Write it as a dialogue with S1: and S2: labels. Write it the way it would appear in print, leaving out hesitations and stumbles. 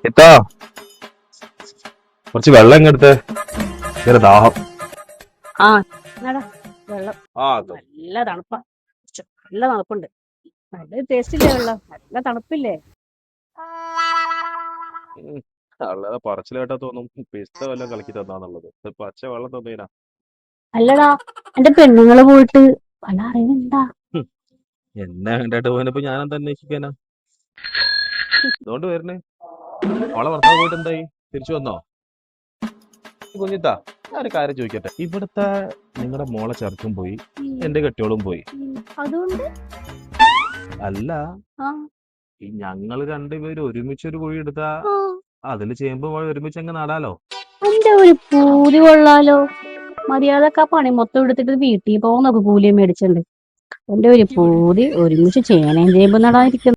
S1: ഇത്താ കുറച്ച് വെള്ളം ഇങ്ങെടുത്ത് ഇങ്ങനെ ദാഹം.
S2: ആ എന്നാടാ വെള്ളം
S1: ആ
S2: നല്ല തണുപ്പാ. നല്ല തണുപ്പുണ്ട്. നല്ല ടേസ്റ്റ് ഇല്ലേ വെള്ളം? നല്ല തണുപ്പില്ലേ?
S1: അല്ലാതെ പറച്ചിൽ കേട്ടാ തോന്നും പിസ്ത വല്ലതും കലക്കി തന്നാന്നുള്ളത്. ഇത് പച്ച വെള്ളം തന്നീനാ.
S2: അല്ലടാ, എന്റെ പെണ്ണുങ്ങള് പോയിട്ട് വല്ല അറിയുന്നുണ്ടാ?
S1: എന്നെ കണ്ടിട്ട് പോയപ്പോ ഞാൻ എന്താ അന്വേഷിക്കാനാ? അതുകൊണ്ട് വരുന്നേ. അവളെ ഭർത്താവ് പോയിട്ട് എന്തായി? തിരിച്ചു വന്നോ? കുഞ്ഞിത്താ ഞാനൊരു കാര്യം ചോദിക്കട്ടെ, ഇവിടുത്തെ നിങ്ങളുടെ മോളെ ചെറുക്കും പോയി, എന്റെ കെട്ടിയോളും പോയി.
S2: അതുകൊണ്ട്
S1: അല്ല,
S2: ആ
S1: ഈ ഞങ്ങൾ രണ്ടുപേരും ഒരുമിച്ച് ഒരു കുഴി എടുത്താ അതിൽ ചേമ്പ് വാഴ ഒരുമിച്ച് അങ്ങ് നടാലോ.
S2: എന്റെ ഒരു പൂതി കൊള്ളാലോ. മര്യാദക്ക് ആ പണി മൊത്തം എടുത്തിട്ട് വീട്ടിൽ പോകുന്നൊക്കെ കൂലിയും മേടിച്ചിട്ടുണ്ട്. എന്റെ ഒരു പൂതി ഒരുമിച്ച് ചേനയും ചേമ്പ് നടാനിരിക്കുന്നു.